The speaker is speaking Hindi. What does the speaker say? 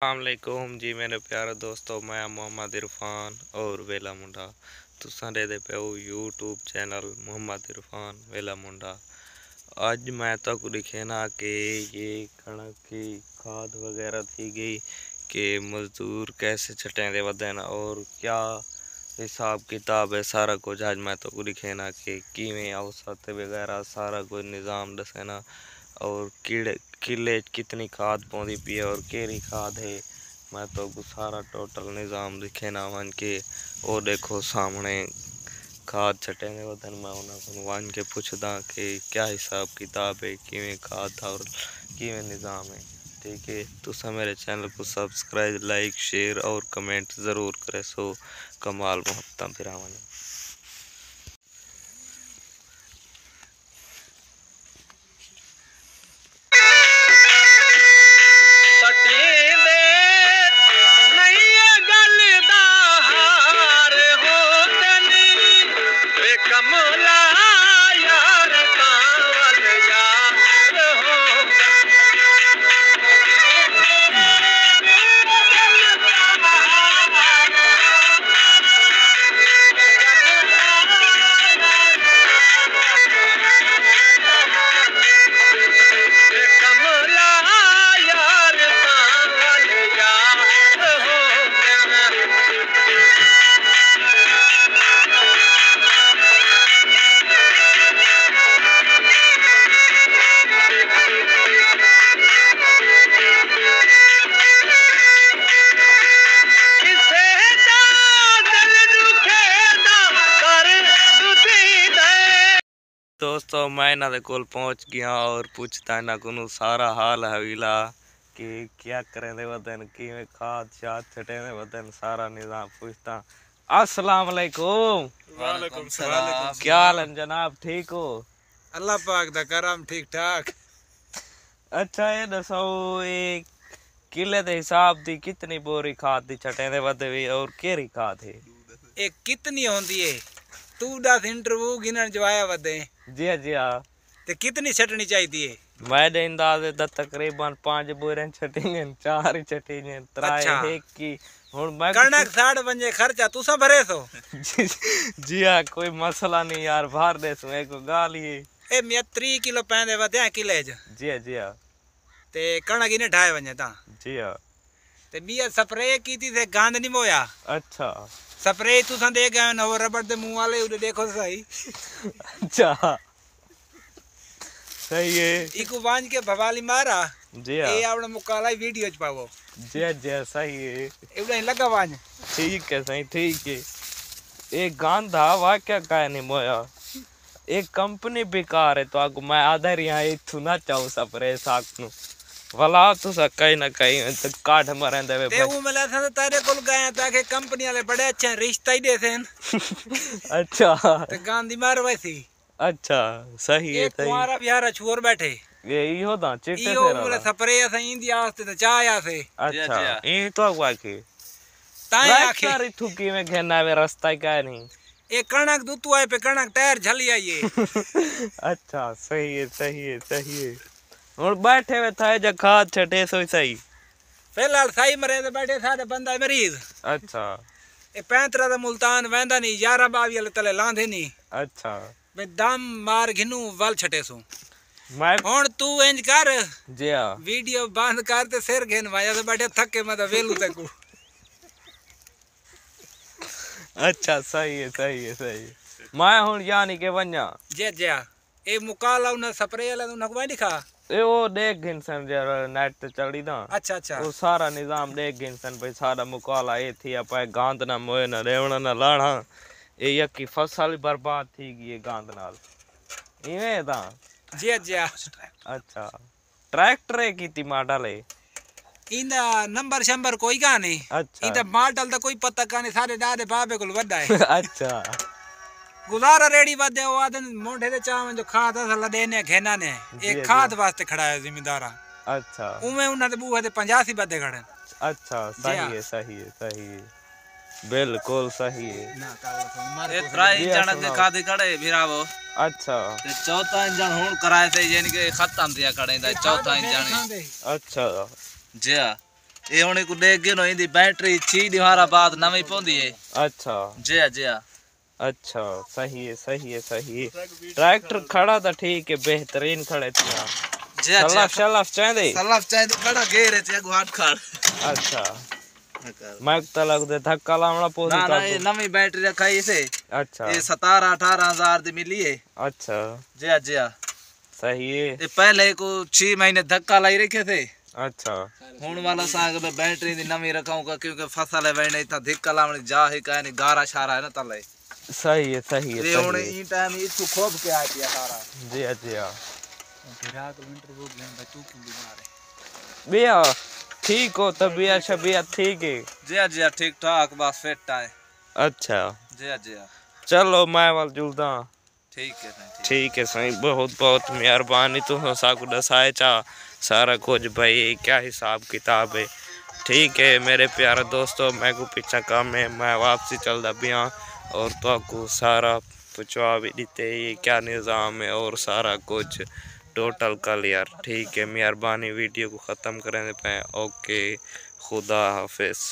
अस्सलामुअलैकुम जी मेरे प्यारे दोस्तों, मैं मोहम्मद इरफान और वेला मुंडा तुसां दे पे यूट्यूब चैनल मोहम्मद इरफान वेला मुंडा। आज मैं तो दिखे ना कि ये कणक की खाद वगैरह थी गई कि मजदूर कैसे छटेंदे वदन और क्या हिसाब किताब है सारा कुछ। आज मैं तो दिखे ना कि किवें औसत वगैरह सारा कुछ निज़ाम दसे ना और कीड़े किले कितनी खाद पौधी पी है और केरी खाद है। मैं तो सारा टोटल निज़ाम दिखे ना वन के और देखो सामने खाद छटेंगे वतन मैं उन्हें वन के पूछदा कि क्या हिसाब किताब है, किवें खाद था और किवें निज़ाम है। ठीक है, तुसा मेरे चैनल को सब्सक्राइब लाइक शेयर और कमेंट ज़रूर करे सो कमाल मोहब्बत फिरावन। दोस्तों मैं इन्होंने कोल पहुंच गया और पूछता इन्हों को सारा हाल हवीला कि क्या करें दे वदन कि खाद शाद छटे दे वदन सारा निज़ाम पूछता। अस्सलाम वालेकुम। वालेकुम सलाम। क्या हाल है जनाब, ठीक हो? अल्लाह पाक दा करम ठीक ठाक। अच्छा ये दसो एक किले दे हिसाब दी कितनी बोरी खाद दी छटे दे वदवी और केरी खाद है? एक कितनी होंदी है तू दस इंटरव्यू गिनन जो आया वदे जी हाँ। ते कितनी छटनी चाहिए है? मैं अंदाजे दा तकरीबन 5 बोरे छटेंगे, 4 ही छटेंगे, 3 अच्छा। एक की हुन मैं कणक 5.5 खर्चा तुसा भरे सो। जी हाँ, कोई मसला नहीं यार, बाहर दे सो एक गाल ही ए मैं 3 किलो पैंदे वदे किले ज जी हाँ ते कणक इने ढाए वने ता जी हाँ। ते बिया स्प्रे कीती ते गंद नहीं मोया। अच्छा स्प्रे तुसा दे गए न वो रबड़ दे मुंह वाले उडे देखो सही। अच्छा सही है। इको वांज के भवाली मारा जी हाँ। ए आपने मुकाला वीडियो च पावो। जी सही है। एवडा लगा वांज ठीक है सही ठीक है। एक गांधा वाक्य का नहीं मोया, एक कंपनी बेकार है तो आगु मैं आधर यहाँ इथु ना चाहूँ सपरे साकनु भला तो कहीं ना कहीं तो काट मरेंदे वे ते वो मिला था तारे कोल गया ताके कंपनी वाले बड़े अच्छे रिश्ता ही देते हैं। अच्छा ते गांधी मार वैसी अच्छा सही है। एक कुंवारा बिहारा छोर बैठे ये इहो दा चिट्टे इहो से बोले स्प्रे अस इंडिया वास्ते ते चाया से। अच्छा ई तो अगवा के ताए आखे सारी थुकी में घेना वे रास्ता का नहीं ए कणक दुतु आए पे कणक टायर झली आई है। अच्छा सही है सही है सही है। और बैठे हुए था जब खाद छटे सो सही फिलहाल सही मरे ते बैठे सारे बंदा मरीज। अच्छा ए 35 दा मुल्तान वेंदा नहीं 11 22 वाले तले लांदे नहीं। अच्छा मैं दम मार घिनू वल छटे सो मैं हुन तू इंज कर जी हां वीडियो बंद कर ते सिर घेन वाया ते बैठे थके मैं तो वेलू तक। अच्छा सही है सही है सही है। मैं हुन यानी के वन्या जे ए मुकाला उन स्प्रे वाला उन को दिखा ए वो देख गिनसन जरा नेट ते चढ़ी ना। अच्छा अच्छा वो सारा निजाम देख गिनसन भाई सारा मुकाला ए थी अपे गांद ना मोए ना रेवण ना लाणा ए यकी फसल बर्बाद थी गई गांद नाल इवें दा जे अच्छा ट्रैक्टर की ती मॉडल है इंदा नंबर शंबर कोई का नहीं। अच्छा इंदा मॉडल दा कोई पता का नहीं सारे दादे बाबे को वड्डा है। अच्छा गुजारा रेडी वादे वो आदन मोंढे दे चावन जो खाद असल देने घेना ने एक खाद वास्ते खड़ा है जिम्मेदारा। अच्छा उमे उन्ना दे बूहे दे 85 बदे खड़े। अच्छा सही है सही है सही है बिल्कुल सही है। ये त्राई इंजन के खादे खड़े भिरावो। अच्छा ते चौथा इंजन हुन कराए थे यानी कि खत्म दिया खड़े दा चौथा इंजन। अच्छा जी ये होने को देख के नो इंदी बैटरी 6 दिहारा बाद नवी पौंदी है। अच्छा जी हाँ अच्छा, सही है सही है सही है। ट्रैक्टर खड़ा था ठीक है, बेहतरीन खड़े थे यार। जी शलफ चाहे सलाफ चाहे तो खड़ा घेरे चे गुहाट खाड़। अच्छा मैं तो लग दे धक्का लावना पोसी ना ये नवी बैटरी रखाई इसे। अच्छा ये 17-18 हजार दी मिली है। अच्छा जी हाँ सही है। ये पहले को 6 महीने धक्का लाई रखे थे। अच्छा हुन वाला साग में बैटरी दी नवी रखाऊंगा क्योंकि फसल है वही इतना धक्का लावनी जा ही कहने गारा शारा है ना तले। सही है सही है ये हुन ई टाइम इसको खोब के आया पिया सारा। जी हाँ। फिर किलोमीटर वो गए भाई तू क्यों बीमार है? बिया ठीक हो तबियत शबियत ठीक है? जी हाँ ठीक ठाक बस फिट है। अच्छा जी हाँ चलो मैं वाल जुलदा। ठीक है ठीक है सही, बहुत बहुत मेहरबानी। तुम साकू दसाए चा सारा कुछ भाई क्या हिसाब किताब है। ठीक है मेरे प्यारे दोस्तों, मैं को पीछा काम है, मैं वापसी चलदा बिया और तो को सारा पुछवा भी देते ये क्या निज़ाम है और सारा कुछ टोटल क्लियर। ठीक है मेहरबानी, वीडियो को ख़त्म करें पे। ओके खुदा हाफिज़।